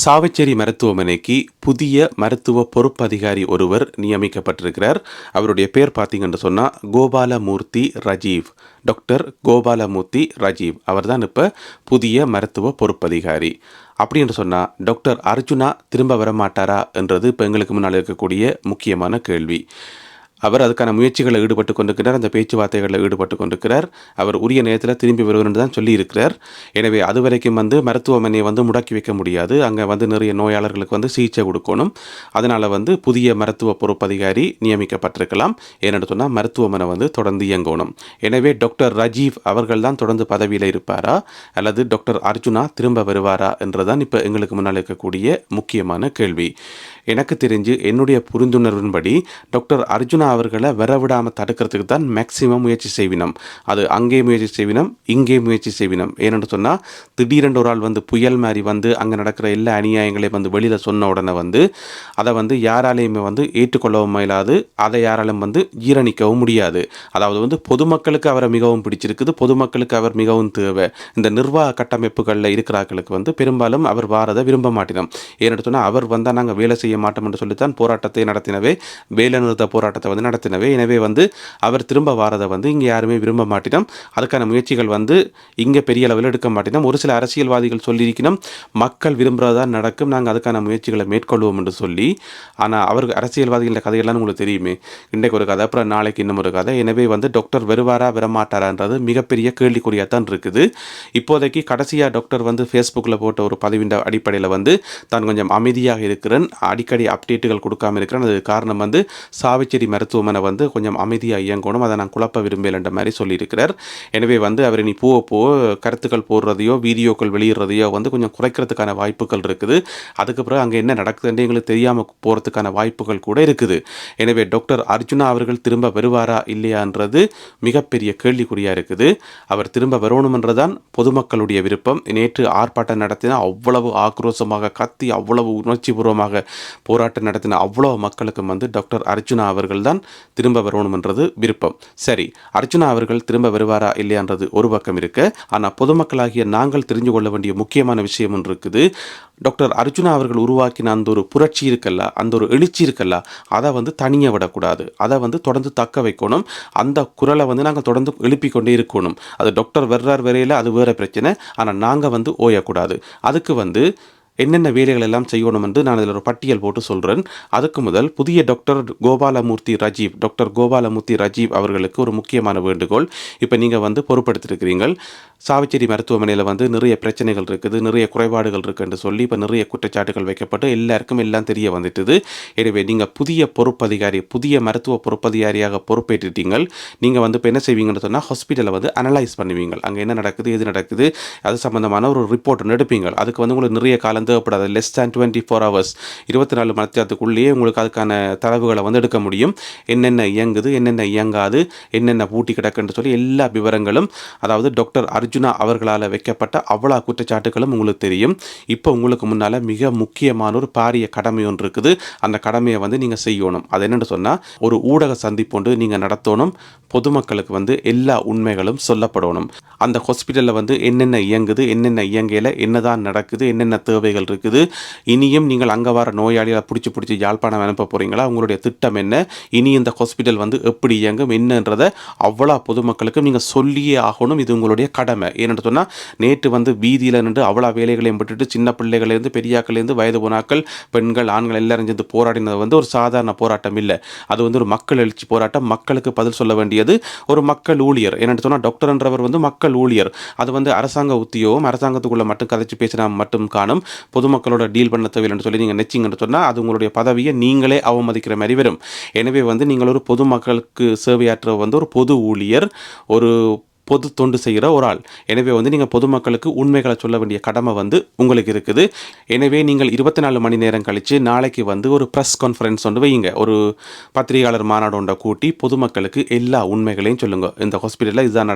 சாவச்சேரி மருத்துவமனைக்கு புதிய மருத்துவ பொறுப்பதிகாரி ஒருவர் நியமிக்கப்பட்டிருக்கிறார். அவருடைய பேர் பார்த்தீங்கன்னு சொன்னால் கோபாலமூர்த்தி ரஜீவ். டாக்டர் கோபாலமூர்த்தி ரஜீவ் அவர் தான் இப்போ புதிய மருத்துவ பொறுப்பதிகாரி. அப்படி என்று சொன்னால் டாக்டர் அர்ஜுனா திரும்ப வரமாட்டாரா என்றது இப்போ எங்களுக்கு முன்னால் இருக்கக்கூடிய முக்கியமான கேள்வி. அவர் அதுக்கான முயற்சிகளில் ஈடுபட்டு கொண்டிருக்கிறார். அந்த பேச்சுவார்த்தைகளில் ஈடுபட்டு கொண்டிருக்கிறார். அவர் உரிய நேரத்தில் திரும்பி வருவார் என்று தான் சொல்லியிருக்கிறார். எனவே அது வரைக்கும் மருத்துவமனையை முடக்கி வைக்க முடியாது. அங்கே நிறைய நோயாளர்களுக்கு சிகிச்சை கொடுக்கணும். அதனால் புதிய மருத்துவ பொறுப்பதிகாரி நியமிக்கப்பட்டிருக்கலாம். ஏனென்று சொன்னால் மருத்துவமனை தொடர்ந்து இயங்கணும். எனவே டாக்டர் ரஜீவ் அவர்கள் தான் தொடர்ந்து பதவியில் இருப்பாரா அல்லது டாக்டர் அர்ஜுனா திரும்ப வருவாரா என்றுதான் இப்போ எங்களுக்கு முன்னால் இருக்கக்கூடிய முக்கியமான கேள்வி. எனக்கு தெரிஞ்சு என்னுடைய புரிந்துணர்வின்படி டாக்டர் அர்ஜுனா அவர்களை வரவிடாமல் தடுக்கிறதுக்கு தான் மேக்சிமம் முயற்சி செய்வினோம். அது அங்கே முயற்சி செய்வினோம், இங்கே முயற்சி செய்வினோம். ஏனென்று சொன்னால் திடீரென்று ஒரு ஆள் புயல் மாதிரி அங்கே நடக்கிற எல்லா அநியாயங்களையும் வெளியில் சொன்ன உடனே அதை யாராலையுமே ஏற்றுக்கொள்ளவும் இயலாது. அதை யாராலும் ஜீரணிக்கவும் முடியாது. அதாவது பொதுமக்களுக்கு அவரை மிகவும் பிடிச்சிருக்குது, பொதுமக்களுக்கு அவர் மிகவும் தேவை. இந்த நிர்வாக கட்டமைப்புகளில் இருக்கிறார்களுக்கு பெரும்பாலும் அவர் வாரதை விரும்ப மாட்டினோம். ஏன்னு சொன்னால் அவர் நாங்கள் வேலை செய்ய மாட்டோம் என்று சொல்லித்தான் போராட்டத்தை நடத்தினவே, வேலை நிறுத்த போராட்டத்தை நடத்தினவே. எனவே அவர் திரும்ப வாரதை இங்கே யாருமே விரும்ப மாட்டினோம். அதுக்கான முயற்சிகள் இங்கே பெரிய அளவில் எடுக்க மாட்டினோம். ஒரு சில அரசியல்வாதிகள் சொல்லியிருக்கணும், மக்கள் விரும்புகிறதா நடக்கும், நாங்கள் அதுக்கான முயற்சிகளை மேற்கொள்வோம் என்று சொல்லி. ஆனால் அவர் அரசியல்வாதிகள கதையெல்லாம் உங்களுக்கு தெரியுமே, இன்றைக்கு ஒரு கதை, அப்புறம் நாளைக்கு இன்னும் ஒரு கதை. எனவே டாக்டர் வருவாரா வரமாட்டாரான்றது மிகப்பெரிய கேள்விக்குறியாக தான் இருக்குது. இப்போதைக்கு கடைசியாக டாக்டர் ஃபேஸ்புக்கில் போட்ட ஒரு பதிவின் அடிப்படையில் தான் கொஞ்சம் அமைதியாக இருக்கிறேன், அடிக்கடி அப்டேட்டுகள் கொடுக்காமல் இருக்கிறேன். அது காரணம் சாவச்சேரி மருத்துவமனை கொஞ்சம் அமைதியாக இயங்கணும், அதை நான் குழப்ப விரும்பலைன்ற மாதிரி சொல்லியிருக்கிறார். எனவே அவர் நீ போக கருத்துக்கள் போடுறதையோ வீடியோக்கள் வெளியிடுறதையோ கொஞ்சம் குறைக்கிறதுக்கான வாய்ப்புகள் இருக்குது. அதுக்கு பிறகு அங்கே என்ன நடக்குதுன்னு எங்களுக்கு தெரியாமல் போகிறதுக்கான வாய்ப்புகள் கூட இருக்குது. எனவே டாக்டர் அர்ஜுனா அவர்கள் திரும்ப வருவாரா இல்லையான்றது மிகப்பெரிய கேள்விக்குறியாக இருக்குது. அவர் திரும்ப வரணுமென்றதான் பொதுமக்களுடைய விருப்பம். நேற்று ஆர்ப்பாட்டம் நடத்தினா அவ்வளவு ஆக்ரோஷமாக கத்தி, அவ்வளவு உணர்ச்சிபூர்வமாக போராட்டம் நடத்தின அவ்வளவு மக்களுக்கு டாக்டர் அர்ஜுனா அவர்கள் தான் திரும்ப வரணும்ன்றது விருப்பம். சரி, அர்ஜுனா அவர்கள் திரும்ப வருவாரா இல்லையான்றது ஒரு பக்கம் இருக்கு. ஆனால் பொதுமக்களாகிய நாங்கள் தெரிஞ்சு கொள்ள வேண்டிய முக்கியமான விஷயம் ஒன்று இருக்குது. டாக்டர் அர்ஜுனா அவர்கள் உருவாக்கின அந்த ஒரு புரட்சி இருக்கல்ல, அந்த ஒரு எழுச்சி இருக்கல்ல, அதை தனியாக விடக்கூடாது. அதை தொடர்ந்து தக்க வைக்கணும். அந்த குரலை நாங்கள் தொடர்ந்து எழுப்பிக்கொண்டே இருக்கணும். அது டாக்டர் வர்றார் வரையில் அது வேற பிரச்சனை. ஆனால் நாங்கள் ஓயக்கூடாது. அதுக்கு என்னென்ன வேலைகள் எல்லாம் செய்யணும் என்று நான் இதில் ஒரு பட்டியல் போட்டு சொல்கிறேன். அதுக்கு முதல் புதிய டாக்டர் கோபாலமூர்த்தி ரஜீவ் அவர்களுக்கு ஒரு முக்கியமான வேண்டுகோள். இப்போ நீங்கள் பொறுப்படுத்திருக்கிறீர்கள். சாவச்சேரி மருத்துவமனையில் நிறைய பிரச்சனைகள் இருக்குது, நிறைய குறைபாடுகள் இருக்குன்னு சொல்லி இப்போ நிறைய குற்றச்சாட்டுகள் வைக்கப்பட்டு எல்லாருக்கும் எல்லாம் தெரிய வந்துட்டுது. எனவே நீங்கள் புதிய பொறுப்பதிகாரி, புதிய மருத்துவ பொறுப்பதிகாரியாக பொறுப்பேற்றுட்டீங்கள். நீங்கள் இப்போ என்ன செய்வீங்கன்னு சொன்னால் ஹாஸ்பிட்டலை அனலைஸ் பண்ணுவீங்க. அங்கே என்ன நடக்குது, எது நடக்குது, அது சம்மந்தமான ஒரு ரிப்போர்ட் ஒன்று எடுப்பீங்க. அதுக்கு உங்களுக்கு நிறைய காலம் தேவைப்படாது. லெஸ் தேன் 24 hours, 24 மணி நேரத்துக்குள்ளேயே உங்களுக்கு அதுக்கான தரவுகளை எடுக்க முடியும். என்னென்ன இயங்குது, என்னென்ன இயங்காது, என்னென்ன பூட்டி கிடக்குன்னு சொல்லி எல்லா விவரங்களும், அதாவது டாக்டர் அர்ஜுனா அவர்களால் வைக்கப்பட்ட அவ்வளோ குற்றச்சாட்டுகளும் உங்களுக்கு தெரியும். இப்போ உங்களுக்கு முன்னால் மிக முக்கியமான ஒரு பாரிய கடமை ஒன்று இருக்குது. அந்த கடமையை நீங்கள் செய்யணும். அது என்னென்னு சொன்னால் ஒரு ஊடக சந்திப்பு நீங்கள் நடத்தணும். பொதுமக்களுக்கு எல்லா உண்மைகளும் சொல்லப்படணும். அந்த ஹாஸ்பிட்டலில் என்னென்ன இயங்குது, என்னென்ன இயங்கையில் என்னதான் நடக்குது, என்னென்ன தேவைகள் இருக்குது, இனியும் நீங்கள் அங்கே வர நோயாளிகளை பிடிச்சி யாழ்ப்பாணம் அனுப்ப போறீங்களா, உங்களுடைய திட்டம் என்ன, இனி இந்த ஹாஸ்பிட்டல் எப்படி இயங்கும் என்னன்றதை அவ்வளோ பொதுமக்களுக்கு நீங்கள் சொல்லியே ஆகணும். இது உங்களுடைய கடமை. ஏன்னு சொன்னால் நேற்று வீதியில் நின்று அவ்வளோ வேலைகளையும் விட்டுட்டு சின்ன பிள்ளைகள்லேருந்து பெரியாக்கள்லேருந்து வயது போனாக்கள், பெண்கள், ஆண்கள் எல்லாரும் சேர்ந்து போராடினது ஒரு சாதாரண போராட்டம் இல்லை. அது ஒரு மக்கள் எழுச்சி போராட்டம். மக்களுக்கு பதில் சொல்ல வேண்டியது ஒரு மக்கள் ஊழியர். என்னென்னு சொன்னால் டாக்டர்ன்றவர் மக்கள் ஊழியர். அது அரசாங்க உத்தியோகம், அரசாங்கத்துக்குள்ளே மட்டும் கதைச்சு பேசினா மட்டும் காணும். பொதுமக்களோட டீல் பண்ண தேவையில்லைன்னு சொல்லி நீங்கள் நெச்சிங்கன்னு சொன்னால் அது உங்களுடைய பதவியை நீங்களே அவமதிக்கிற மாதிரி வரும். எனவே நீங்கள் ஒரு பொதுமக்களுக்கு சேவையாற்ற ஒரு பொது ஊழியர், ஒரு பொது தொண்டு செய்கிற ஒரு ஆள். எனவே நீங்கள் பொதுமக்களுக்கு உண்மைகளை சொல்ல வேண்டிய கடமை உங்களுக்கு இருக்குது. எனவே நீங்கள் 24 மணி நேரம் கழித்து நாளைக்கு ஒரு ப்ரெஸ் கான்ஃபரன்ஸ் வைங்க. ஒரு பத்திரிகையாளர் மாநாடு ஒன்றை கூட்டி பொதுமக்களுக்கு எல்லா உண்மைகளையும் சொல்லுங்கள். இந்த ஹாஸ்பிட்டலில் இதுதான்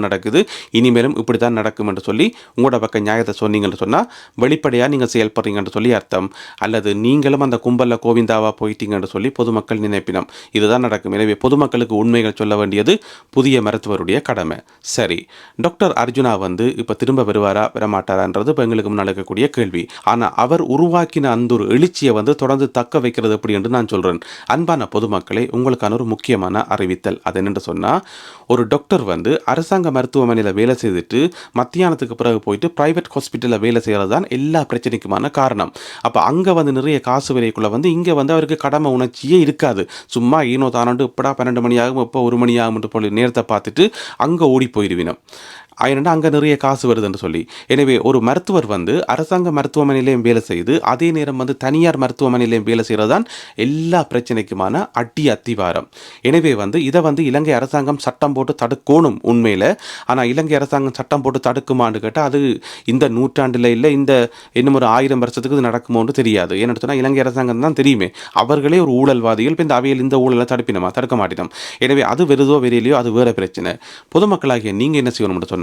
நடக்குது, இனிமேலும் இப்படி தான் நடக்கும் என்று சொல்லி உங்களோட பக்கம் நியாயத்தை சொன்னீங்கன்னு சொன்னால் வெளிப்படையாக நீங்கள் செயல்படுறீங்கன்னு சொல்லி அர்த்தம். அல்லது நீங்களும் அந்த கும்பலில் கோவிந்தாவாக போயிட்டீங்கன்னு சொல்லி பொதுமக்கள் நினைப்பினம். இதுதான் நடக்கும். எனவே பொதுமக்களுக்கு உண்மைகள் சொல்ல வேண்டியது புதிய மருத்துவருடைய கடமை. சரி, டாக்டர் அர்ஜுனா வந்து இப்ப திரும்ப வருவாரா, வரமாட்டாரான்றது இப்ப எங்களுக்கு முன்னால இருக்கக்கூடிய கேள்வி. ஆனா, அவர் உருவாக்கின அந்த ஒரு எழுச்சிய வந்து தொடர்ந்து தக்க வைக்கிறது எப்படி என்று நான் சொல்றேன். அன்பான பொதுமக்களே, உங்களுக்கான ஒரு முக்கியமான அறிவித்தல். அது என்னன்னு சொன்னா, ஒரு டாக்டர் வந்து அரசாங்க மருத்துவமனையில வேலை செய்துட்டு, மத்தியானத்துக்கு பிறகு போயிட்டு பிரைவேட் ஹாஸ்பிட்டல்ல வேலை செய்றது தான் எல்லா பிரச்சனைக்குமான காரணம். அப்ப அங்க வந்து நிறைய காசு விலைக்குள்ள வந்து, இங்க வந்து அவருக்கு கடமை உணர்ச்சியே இருக்காது. சும்மா ஈனோ தானோன்ட்டு எப்படா 12 மணி ஆகும், எப்போ 1 மணி ஆகும்ன்ட்டு போல நேரத்த பார்த்துட்டு, அங்க ஓடி போயிருவினம். ஏனென்றால் அங்கே நிறைய காசு வருதுன்னு சொல்லி. எனவே ஒரு மருத்துவர் வந்து அரசாங்க மருத்துவமனையிலையும் வேலை செய்து, அதே நேரம் வந்து தனியார் மருத்துவமனையிலையும் வேலை செய்கிறது தான் எல்லா பிரச்சனைக்குமான அத்திவாரம். எனவே வந்து இதை வந்து இலங்கை அரசாங்கம் சட்டம் போட்டு தடுக்கணும் உண்மையில். ஆனால் இலங்கை அரசாங்கம் சட்டம் போட்டு தடுக்குமான்னு கேட்டால் அது இந்த நூற்றாண்டில் இல்லை, இந்த இன்னும் ஒரு 1000 வருஷத்துக்கு இது நடக்குமோன்னு தெரியாது. ஏன்னு சொன்னால் இலங்கை அரசாங்கம் தான் தெரியுமே, அவர்களே ஒரு ஊழல்வாதிகள். இப்போ இந்த அவையில் இந்த ஊழலை தடுக்க மாட்டினோம். எனவே அது வெறுதோ வெறியிலையோ அது வேற பிரச்சனை. பொதுமக்களாகிய நீங்கள் என்ன செய்யணும்னு சொன்னால்,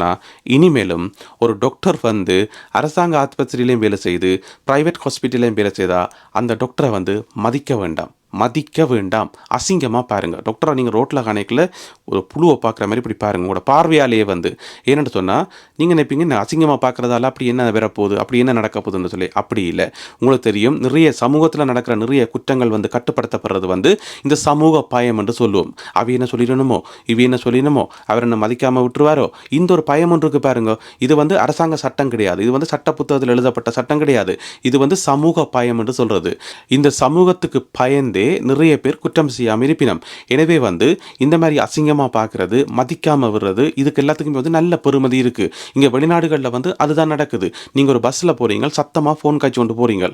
இனிமேலும் ஒரு டாக்டர் வந்து அரசாங்க ஆஸ்பத்திரியிலையும் வேலை செய்து பிரைவேட் ஹாஸ்பிட்டலையும் வேலை செய்தா அந்த டாக்டரை வந்து மதிக்க வேண்டாம். அசிங்கமாக பாருங்கள். டாக்டரை நீங்கள் ரோட்டில் காணிக்கல ஒரு புழுவை பார்க்குற மாதிரி இப்படி பாருங்கள், உங்களோட பார்வையாலேயே வந்து. ஏன்னு சொன்னால் நீங்கள் நினைப்பீங்க என்ன அசிங்கமாக பார்க்குறதால அப்படி என்ன வரப்போகுது, அப்படி என்ன நடக்க போகுதுன்னு சொல்லி. அப்படி இல்லை. உங்களுக்கு தெரியும், நிறைய சமூகத்தில் நடக்கிற நிறைய குற்றங்கள் வந்து கட்டுப்படுத்தப்படுறது வந்து இந்த சமூக பயம் என்று சொல்லுவோம். அவை என்ன சொல்லிடணுமோ, இவை என்ன சொல்லிடணுமோ, அவர் என்ன மதிக்காமல் விட்டுருவாரோ, இந்த ஒரு பயம் ஒன்று இருக்கு பாருங்க. இது வந்து அரசாங்க சட்டம் கிடையாது, இது வந்து சட்ட புத்தகத்தில் எழுதப்பட்ட சட்டம் கிடையாது, இது வந்து சமூக பயம் என்று சொல்றது. இந்த சமூகத்துக்கு பயந்து நிறைய பேர் குற்றம் செய்யாமல் இருப்பினம். எனவே வந்து இந்த மாதிரி அசிங்கமாக பார்க்கறது, மதிக்காமல் விடுறது, இதுக்கு எல்லாத்துக்குமே வந்து நல்ல பெருமதி இருக்கு. இங்கே வெளிநாடுகளில் வந்து அதுதான் நடக்குது. நீங்கள் ஒரு பஸ்ஸில் போறீங்க, சத்தமாக ஃபோன் காய்ச்சி கொண்டு போறீங்க,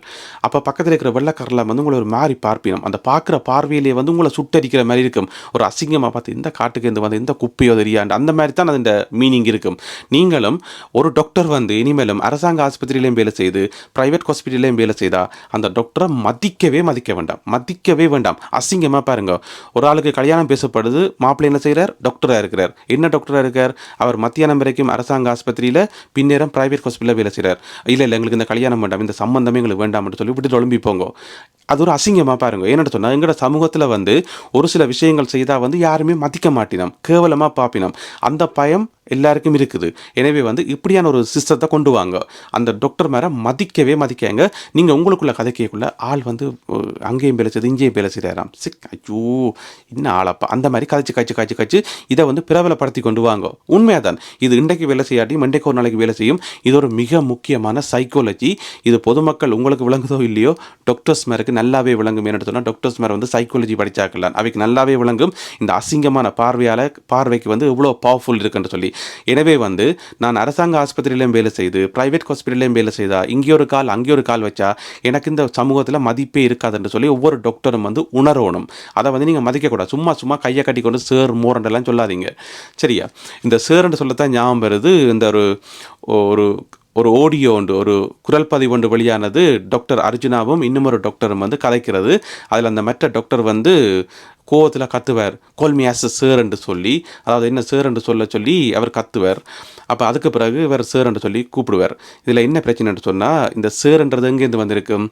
அப்போ பக்கத்தில் இருக்கிற வெள்ளக்காரில் வந்து உங்களை ஒரு மாதிரி பார்ப்பினம். அந்த பார்க்குற பார்வையிலேயே வந்து உங்களை சுட்டரிக்கிற மாதிரி இருக்கும். ஒரு அசிங்கமாக பார்த்து இந்த காட்டுக்கு இருந்து வந்து இந்த குப்பையோ தெரியாண்டு அந்த மாதிரி தான் அது மீனிங் இருக்கும். நீங்களும் ஒரு டாக்டர் வந்து இனிமேலும் அரசாங்க ஆஸ்பத்திரியிலையும் வேலை செய்து பிரைவேட் ஹாஸ்பிட்டல்லையும் வேலை செய்தா அந்த டாக்டரை மதிக்க வேண்டாம். அசிங்கமாக பாருங்க. ஒரு ஆளுக்கு கல்யாணம் பேசப்படுது, மாப்பிள்ளை என்ன செய்கிறார், டாக்டராக இருக்கிறார். என்ன டாக்டராக இருக்கார், அவர் மத்தியானம் வரைக்கும் அரசாங்க ஆஸ்பத்திரியில், பின்னேரம் பிரைவேட் ஹாஸ்பிட்டலில் வேலை செய்கிறார். இல்லை எங்களுக்கு இந்த கல்யாணம் வேண்டாம், இந்த சம்பந்தமே எங்களுக்கு வேண்டாம்னு சொல்லி விட்டு ஒழும்பி போங்க. அது ஒரு அசிங்கமாக பாருங்க. ஏன்னு சொன்னால் எங்களோட சமூகத்தில் வந்து ஒரு சில விஷயங்கள் செய்தால் வந்து யாருமே மதிக்க மாட்டினோம், கேவலமாக பார்ப்பினோம். அந்த பயம் எல்லாருக்கும் இருக்குது. எனவே வந்து இப்படியான ஒரு சிஸ்டத்தை கொண்டு வாங்க. அந்த டாக்டர் மேலே மதிக்காங்க. நீங்கள் உங்களுக்குள்ள கதைக்குள்ள ஆள் வந்து அங்கேயும் வேலை செய்து இங்கேயும் வேலை செய்கிறாராம். ஐயோ இன்னும் ஆளப்பா அந்த மாதிரி கதைச்சு இதை வந்து பிரபலப்படுத்தி கொண்டு வாங்க. உண்மையாக தான் இது இன்றைக்கு வேலை செய்யாட்டி இன்றைக்கு ஒரு நாளைக்கு வேலை செய்யும். இது ஒரு மிக முக்கியமான சைக்காலஜி. இது பொதுமக்கள் உங்களுக்கு விளங்குதோ இல்லையோ, டாக்டர்ஸ் மேருக்கு நல்லாவே விளங்கும். என்ன சொன்னால் டாக்டர்ஸ் மேலே வந்து சைக்காலஜி படித்தாக்கலாம், அவைக்கு நல்லாவே விளங்கும் இந்த அசிங்கமான பார்வைக்கு வந்து இவ்வளோ பவர்ஃபுல் இருக்குன்னு சொல்லி. எனவே வந்து நான் அரசாங்க ஆஸ்பத்திரியிலையும் வேலை செய்து பிரைவேட் ஹாஸ்பிட்டல்லையும் வேலை செய்தா இங்கே ஒரு கால் அங்கே ஒரு கால் வச்சா எனக்கு இந்த சமூகத்தில் மதிப்பே இருக்காதுன்னு சொல்லி ஒவ்வொரு டாக்டரும் வந்து உணரணும். அதை வந்து நீங்கள் மதிக்கக்கூடாது. சும்மா கையை கட்டி கொண்டு சேர் மோரண்டெல்லாம் சொல்லாதீங்க, சரியா? இந்த சேருன்னு சொல்லத்தான் ஞாபகம் வருது. இந்த ஒரு ஒரு ஆடியோ ஒன்று, ஒரு குரல் பதிவு ஒன்று வெளியானது. டாக்டர் அர்ஜுனாவும் இன்னும் ஒரு டாக்டரும் வந்து கதைக்கிறது. அதில் அந்த மற்ற டாக்டர் வந்து கோவத்தில் கத்துவார், கோல்மி ஆஸ் சேர் என்று சொல்லி, அதாவது என்ன சேர் என்று சொல்லி அவர் கத்துவார். அப்போ அதுக்கு பிறகு இவர் சேர் என்று சொல்லி கூப்பிடுவார். இதில் என்ன பிரச்சனைன்னு சொன்னால், இந்த சேருன்றது எங்கேருந்து வந்திருக்கும்,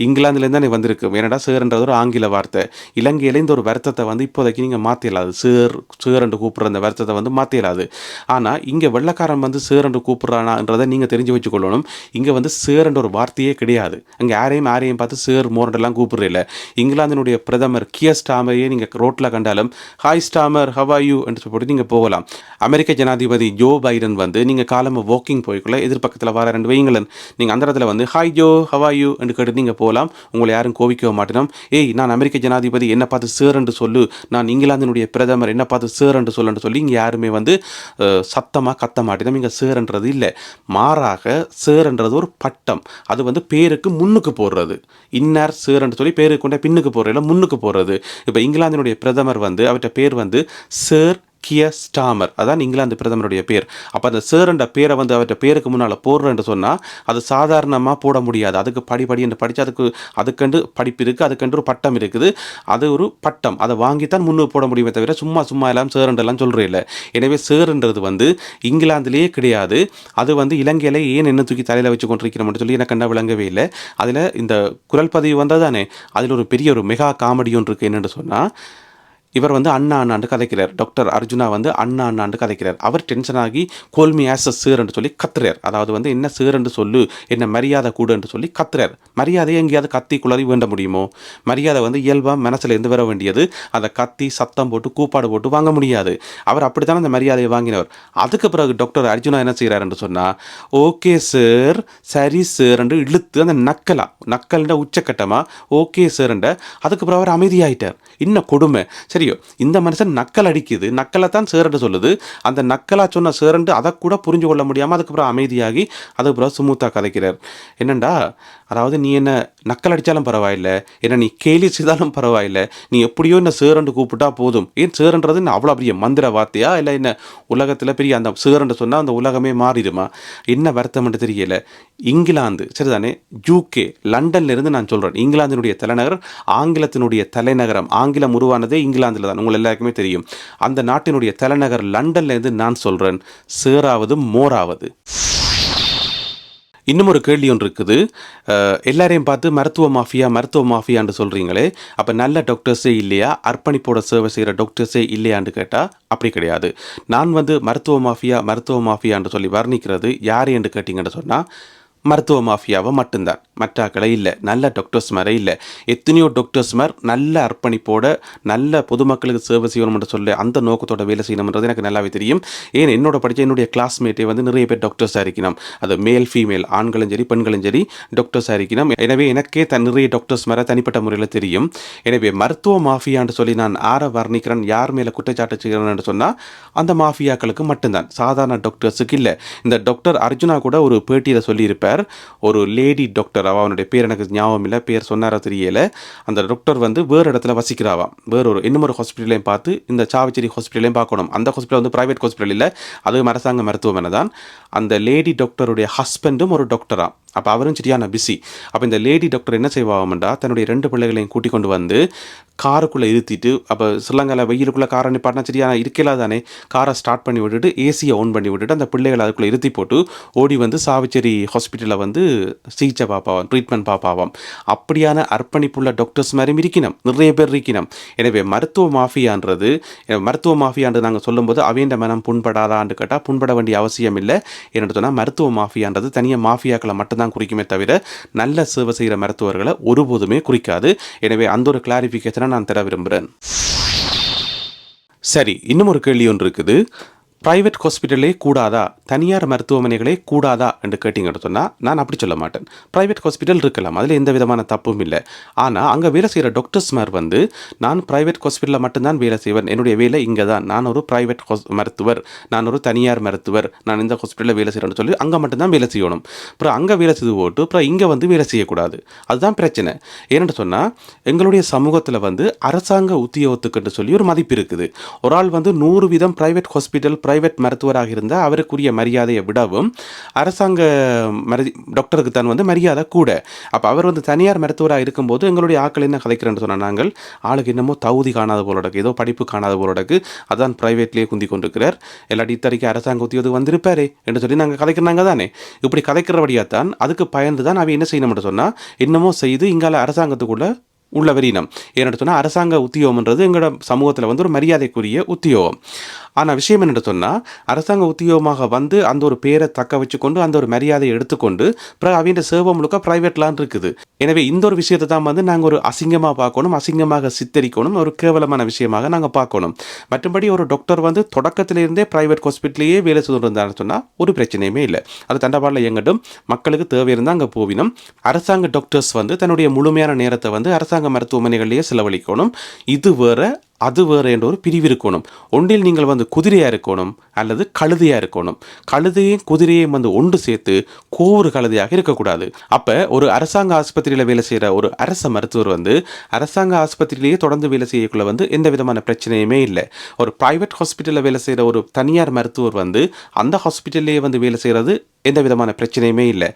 இங்கிலாந்துலேருந்து தானே வந்திருக்கும். ஏன்னாடா சேருன்றது ஒரு ஆங்கில வார்த்தை. இலங்கையில் இந்த ஒரு வருத்தத்தை வந்து இப்போதைக்கு நீங்கள் மாற்றிடலாது. சேர் என்று கூப்பிட்ற அந்த வருத்தத்தை வந்து மாற்றிடலாது. ஆனால் இங்கே வெள்ளக்காரன் வந்து சேர் என்று கூப்பிட்றானான்றதை நீங்கள் தெரிஞ்சு வச்சுக்கொள்ளணும். இங்கே வந்து சேர் என்ற ஒரு வார்த்தையே கிடையாது. அங்கே யாரையும் பார்த்து சேர் மோரண்டெல்லாம் கூப்பிட்றதில்ல. இங்கிலாந்தினுடைய பிரதமர் கியர் ஸ்டாமரையே நீங்கள் ரோட்டில் கண்டாலும் hi Starmer how are you என்று சொல்லி நீங்கள் போகலாம். அமெரிக்க ஜனாதிபதி ஜோ பைடன் வந்து நீங்கள் காலமாக வாக்கிங் போய்க்குள்ள எதிர்பக்கத்தில் வர 2 வைங்களன், நீங்கள் அந்த இடத்துல வந்து hi Joe how are you என்று கேட்டு நீங்கள் போகலாம். உங்களை யாரும் கோவிக்க மாட்டேனோம். ஏய் நான் அமெரிக்க ஜனாதிபதி என்ன பார்த்து சேர் என்று சொல்லு, நான் இங்கிலாந்தினுடைய பிரதமர் என்ன பார்த்து சேர் என்று சொல்லி இங்கே யாருமே வந்து சத்தமாக கத்த மாட்டேனோம். இங்கே சேர்ன்றது இல்லை, மாறாக சேர்ன்றது ஒரு பட்டம். அது வந்து பேருக்கு முன்னுக்கு போடுறது. இன்னார் சேர் என்று சொல்லி பேருக்கு கொண்ட பின்னுக்கு போடுறதில்ல, முன்னுக்கு போடுறது. இப்போ இங்கிலாந்தினுடைய பிரதமர் வந்து அவர்கிட்ட பேர் வந்து சேர் கியர் ஸ்டாமர், அதான் இங்கிலாந்து பிரதமருடைய பேர். அப்போ அந்த சேர் என்ற பேரை வந்து அவர்கிட்ட பேருக்கு முன்னால் போடுறேன்னு சொன்னால் அது சாதாரணமாக போட முடியாது. அதுக்கு படி என்று படித்து அதுக்கண்டு படிப்பு இருக்குது, அதுக்கண்டு ஒரு பட்டம் இருக்குது. அது ஒரு பட்டம், அதை வாங்கித்தான் முன்னுக்கு போட முடியுமே தவிர சும்மா எல்லாம் சேருன்றெல்லாம் சொல்கிறேன். எனவே சேருன்றது வந்து இங்கிலாந்துலேயே கிடையாது. அது வந்து இலங்கையில் ஏன் என்ன தூக்கி தலையில் வச்சு கொண்டிருக்கிறோம்னு சொல்லி எனக்கு கண்டா விளங்கவே இல்லை. அதில் இந்த குரல் பதிவு வந்தால் தானே அதில் ஒரு பெரிய ஒரு மெகா காமெடி ஒன்று இருக்குது. என்னென்னு சொன்னால், இவர் வந்து அண்ணா அண்ணாண்டு கதைக்கிறார். டாக்டர் அர்ஜுனா வந்து அண்ணா அண்ணாண்டு கதைக்கிறார். அவர் டென்ஷன் ஆகி கோல் மீ ஆஸ் அ சார் என்று சொல்லி கத்துறார். அதாவது வந்து என்ன சார் என்று சொல்லு, என்ன மரியாதை கூட என்று சொல்லி கத்துறார். மரியாதையை எங்கேயாவது கத்தி குளறி வேண்ட முடியுமோ? மரியாதை வந்து இயல்பாக மனசுல இருந்து வர வேண்டியது. அதை கத்தி சத்தம் போட்டு கூப்பாடு போட்டு வாங்க முடியாது. அவர் அப்படித்தான் அந்த மரியாதையை வாங்கினவர். அதுக்கு பிறகு டாக்டர் அர்ஜுனா என்ன செய்கிறார் என்று சொன்னால், ஓகே சார், சரி சார் என்று இழுத்து அந்த நக்கல்ன்ற உச்சக்கட்டமாக ஓகே சார் என்ற அதுக்கு பிறகு அவர் அமைதியாயிட்டார். இன்னும் கொடுமை. சரியோ, இந்த மனுஷன் நக்கல் அடிக்குது, நக்கலை தான் சேரண்டு சொல்லுது, அந்த நக்கலா சொன்ன சேரண்டு அதை கூட புரிஞ்சு கொள்ள முடியாமல் அதுக்கப்புறம் அமைதியாகி அதுக்கப்புறம் சுமூத்தாக கதைக்கிறார். என்னண்டா, அதாவது நீ என்ன நக்கல் அடித்தாலும் பரவாயில்லை, என்ன நீ கேலி செய்தாலும் பரவாயில்லை, நீ எப்படியோ என்ன சேரண்டு கூப்பிட்டா போதும். ஏன் சேரன்றது என்ன அவ்வளோ பெரிய மந்திர வார்த்தையா? இல்லை என்ன உலகத்தில் பெரிய அந்த சேரண்டு சொன்னால் அந்த உலகமே மாறிடுமா? என்ன வருத்தம் தெரியல. இங்கிலாந்து சரிதானே, யூகே லண்டன்லேருந்து நான் சொல்கிறேன். இங்கிலாந்தினுடைய தலைநகர், ஆங்கிலத்தினுடைய தலைநகரம். ஆங்கிலம் உருவானதே இங்கிலாந்தில் தான், உங்கள் எல்லாருக்குமே தெரியும். அந்த நாட்டினுடைய தலைநகர் லண்டன்லேருந்து நான் சொல்கிறேன். சேராவது மோராவது. இன்னும் ஒரு கேள்வி ஒன்று இருக்குது. எல்லாரையும் பார்த்து மருத்துவ மாஃபியான்னு சொல்கிறீங்களே, அப்போ நல்ல டாக்டர்ஸே இல்லையா, அர்ப்பணிப்போட சேவை செய்கிற டாக்டர்ஸே இல்லையான்னு கேட்டால் அப்படி கிடையாது. நான் வந்து மருத்துவ மாஃபியான்னு சொல்லி வர்ணிக்கிறது யார் என்று கேட்டிங்கன்னு சொன்னால் மருத்துவ மாஃபியாவை மட்டும்தான், மற்றாக்களை இல்லை. நல்ல டாக்டர்ஸ் மாதிரி இல்லை. எத்தனையோ டாக்டர்ஸ் மாதிரி நல்ல அர்ப்பணிப்போட நல்ல பொதுமக்களுக்கு சேவை செய்யணும்னு சொல்லி அந்த நோக்கத்தோட வேலை செய்யணும்ன்றது எனக்கு நல்லாவே தெரியும். ஏன் என்னோட படித்த என்னுடைய கிளாஸ்மேட்டே வந்து நிறைய பேர் டாக்டர்ஸாக இருக்கணும். அது மேல் ஃபீமேல், ஆண்களும் சரி பெண்களும் சரி டாக்டர்ஸாக இருக்கணும். எனவே எனக்கே நிறைய டாக்டர்ஸ் மாதிரி தனிப்பட்ட முறையில் தெரியும். எனவே மருத்துவ மாஃபியான்னு சொல்லி நான் ஆற வர்ணிக்கிறேன், யார் மேலே குற்றச்சாட்டு செய்கிறேன்னு சொன்னால் அந்த மாஃபியாக்களுக்கு மட்டும்தான், சாதாரண டாக்டர்ஸுக்கு இல்லை. இந்த டாக்டர் அர்ஜுனா கூட ஒரு பேட்டியில் சொல்லியிருப்பார். ஒரு லேடி டாக்டர், அவனுடைய பேர் எனக்கு ஞாபகம் இல்லை, பேர் சொன்னார தெரியல. அந்த டாக்டர் வந்து வேறு இடத்துல வசிக்கிறாவாம். இன்னொரு ஹாஸ்பிட்டலையும் பார்த்து இந்த சாவச்சேரி ஹாஸ்பிட்டலையும் பார்க்கணும். அந்த ஹாஸ்பிட்டல் வந்து பிரைவேட் ஹாஸ்பிட்டல் இல்லை, அது அரசாங்க மருத்துவமனை தான். அந்த லேடி டாக்டருடைய ஹஸ்பண்டும் ஒரு டாக்டராக. அப்போ அவரும் சரியான பிஸி. அப்போ இந்த லேடி டாக்டர் என்ன செய்வாங்கண்டா, தன்னுடைய 2 பிள்ளைகளையும் கூட்டிக் கொண்டு வந்து காருக்குள்ளே இருத்திட்டு, அப்போ ஸ்ரீலங்காவில் வெயிலுக்குள்ளே காரை நிப்பாட்டினா சரியான இருக்கலாம் தானே, காரை ஸ்டார்ட் பண்ணி விட்டுட்டு ஏசியை ஆன் பண்ணி விட்டுட்டு அந்த பிள்ளைகளை அதுக்குள்ளே இருத்தி போட்டு ஓடி வந்து சாவச்சேரி ஹாஸ்பிட்டலில் வந்து சிகிச்சை பார்ப்பாவாம், ட்ரீட்மெண்ட் பார்ப்பாவாம். அப்படியான அர்ப்பணிப்புள்ள டாக்டர்ஸ் மாதிரியும் இருக்கணும், நிறைய பேர் இருக்கணும். எனவே மருத்துவ மாஃபியான்றது நாங்கள் சொல்லும்போது அவையண்ட மனம் புண்படாதான்னு கேட்டால் புண்பட வேண்டிய அவசியம் இல்லை. என்னென்னு சொன்னால் மருத்துவ மாஃபியான்றது தனியாக மாஃபியாக்களை மட்டும்தான் குறிக்குமே தவிர நல்ல சேவை செய்கிற மருத்துவர்களை ஒருபோதுமே குறிக்காது. எனவே அந்த ஒரு கிளாரிஃபிகேஷனை நான் தர விரும்புகிறேன். சரி, இன்னும் ஒரு கேள்வி ஒன்று இருக்குது. பிரைவேட் ஹாஸ்பிட்டலே கூடாதா, தனியார் மருத்துவமனைகளே கூடாதா என்று கேட்டிங்கன்னு சொன்னால் நான் அப்படி சொல்ல மாட்டேன். ப்ரைவேட் ஹாஸ்பிட்டல் இருக்கலாம், அதில் எந்த விதமான தப்பும் இல்லை. ஆனால் அங்கே வேலை செய்கிற டாக்டர்ஸ் மாதிரி வந்து நான் ப்ரைவேட் ஹாஸ்பிட்டலில் மட்டும்தான் வேலை செய்வேன், என்னுடைய வேலை இங்கே தான், நான் ஒரு ப்ரைவேட் மருத்துவர், நான் ஒரு தனியார் மருத்துவர், நான் இந்த ஹாஸ்பிட்டலில் வேலை செய்கிறேன்னு சொல்லி அங்கே மட்டும்தான் வேலை செய்யணும். அப்புறம் அங்கே வேலை செய்து போட்டு அப்புறம் இங்கே வந்து வேலை செய்யக்கூடாது. அதுதான் பிரச்சனை. ஏன்னு சொன்னால் எங்களுடைய சமூகத்தில் வந்து அரசாங்க உத்தியோகத்துக்குன்னு சொல்லி ஒரு மதிப்பு இருக்குது. ஒரு ஆள் வந்து 100% ப்ரைவேட் ஹாஸ்பிட்டல் பிரைவேட் மருத்துவராக இருந்தால் அவருக்குரிய மரியாதையை விடவும் அரசாங்க டாக்டருக்கு தான் வந்து மரியாதை கூட. அப்போ அவர் வந்து தனியார் மருத்துவராக இருக்கும்போது எங்களுடைய ஆக்கள் என்ன கதைக்கிறேன்னு சொன்னால், நாங்கள் ஆளுக்கு என்னமோ தகுதி காணாத போலடக்கு, ஏதோ படிப்பு காணாத போலடக்கு, அதான் ப்ரைவேட்லேயே குந்தி கொண்டிருக்கிறார், எல்லாட்டி இத்தரைக்கு அரசாங்க உத்தியோகம் வந்திருப்பாரே என்று சொல்லி நாங்கள் கதைக்கிறாங்க தானே. இப்படி கதைக்கிறபடியாத்தான் அதுக்கு பயந்து தான் அவன் என்ன செய்யணும்னு சொன்னால் என்னமோ செய்து இங்கால அரசாங்கத்துக்குள்ள உள்ள வெறினம். ஏன்னு சொன்னால் அரசாங்க உத்தியோகம்ன்றது எங்களோட சமூகத்தில் வந்து ஒரு மரியாதைக்குரிய உத்தியோகம். ஆனால் விஷயம் என்னென்னு சொன்னால் அரசாங்க உத்தியோகமாக வந்து அந்த ஒரு பேரை தக்க வச்சுக்கொண்டு அந்த ஒரு மரியாதையை எடுத்துக்கொண்டு அப்புறம் அவங்க சேவை முழுக்க ப்ரைவேட்லான் இருக்குது. எனவே இந்த ஒரு விஷயத்தை தான் வந்து நாங்கள் ஒரு அசிங்கமாக பார்க்கணும், அசிங்கமாக சித்தரிக்கணும், ஒரு கேவலமான விஷயமாக நாங்கள் பார்க்கணும். மற்றபடி ஒரு டாக்டர் வந்து தொடக்கத்திலிருந்தே ப்ரைவேட் ஹாஸ்பிட்டலையே வேலை செய்திருந்தான்னு சொன்னால் ஒரு பிரச்சனையுமே இல்லை. அது தண்டபாடில் எங்கட்டும் மக்களுக்கு தேவை இருந்தால் அங்கே போவினோம். அரசாங்க டாக்டர்ஸ் வந்து தன்னுடைய முழுமையான நேரத்தை வந்து அரசாங்க மருத்துவமனைகளிலேயே செலவழிக்கணும். இது வேற அது வேறு என்ற ஒரு பிரிவு இருக்கணும். ஒன்றில் நீங்கள் வந்து குதிரையாக இருக்கணும் அல்லது கழுதையாக இருக்கணும். கழுதையும் குதிரையும் வந்து ஒன்று சேர்த்து கோவூர் கழுதையாக இருக்கக்கூடாது. அப்போ ஒரு அரசாங்க ஆஸ்பத்திரியில் வேலை செய்கிற ஒரு அரச மருத்துவர் வந்து அரசாங்க ஆஸ்பத்திரியிலேயே தொடர்ந்து வேலை செய்யக்குள்ள வந்து எந்த விதமான பிரச்சனையுமே இல்லை. ஒரு ப்ரைவேட் ஹாஸ்பிட்டலில் வேலை செய்கிற ஒரு தனியார் மருத்துவர் வந்து அந்த ஹாஸ்பிட்டல்லையே வந்து வேலை செய்கிறது எந்த விதமான பிரச்சனையுமே இல்லை.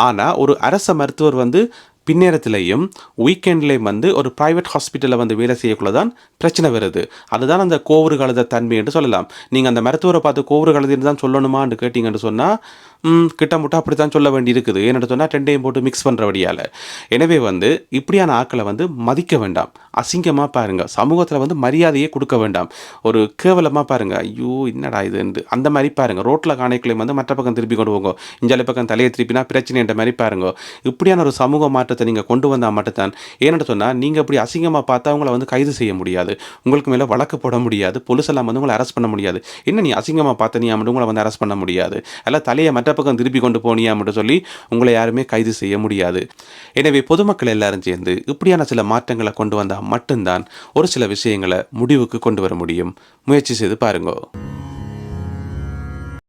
ஆனால் ஒரு அரச மருத்துவர் வந்து பின்னேரத்திலையும் வீக்கெண்ட்லேயும் வந்து ஒரு ப்ரைவேட் ஹாஸ்பிட்டலில் வந்து வேலை செய்யக்குள்ள தான் பிரச்சனை வருது. அதுதான் அந்த கோவூர் கழுத தன்மை என்று சொல்லலாம். நீங்கள் அந்த மருத்துவரை பார்த்து கோவூர் கழுதின்னு தான் சொல்லணுமான்னு கேட்டிங்கன்னு சொன்னால் கிட்டமுட்ட அப்படித்தான் சொல்ல வேண்டி இருக்குது. ஏன்னு சொன்னா 2யும் போட்டு மிக்ஸ் பண்றபடியால. எனவே இப்படியான ஆட்கள மதிக்க வேண்டாம். அசிங்கமா பாருங்க. சமூகத்தில மரியாதையே குடுக்க வேண்டாம். ஒரு கேவலமா பாருங்க. ஐயோ! என்னடா இதுன்ட்டு. அந்த மாரி பாருங்க. ரோட்ல காணைக்குள்ளயும் மற்ற பக்கம் திருப்பி கொண்டு போங்கோ. இஞ்சால பக்கம் தலைய திருப்பினா பிரச்சனைன்ற மாரி பாருங்கோ. இப்படியான ஒரு சமூக மாற்றத்த நீங்க கொண்டு வந்தா மட்டும் தான் ஏன்னு சொன்னா, நீங்க இப்படி அசிங்கமா பார்த்தா உங்கள கைது செய்ய முடியாது. உங்களுக்கு மேல வழக்கு போட முடியாது. போலீஸ் எல்லாம் உங்கள அரெஸ்ட் பண்ண முடியாது. என்ன நீ அசிங்கமா பார்த்தனியாம்ன்னு உங்கள அரெஸ்ட் பண்ண முடியாது. அல்ல தலைய மற்ற பக்கம் திருப்பி கொண்டு போனியாம்ன்னு சொல்லி உங்கள யாருமே கைது செய்ய முடியாது. எனவே பொதுமக்கள் எல்லாரும் சேர்ந்து இப்படியான சில மாற்றங்கள கொண்டு வந்தா மட்டும் தான் ஒரு சில விஷயங்கள முடிவுக்கு கொண்டு வர முடியும். முயற்சி செய்து பாருங்கோ.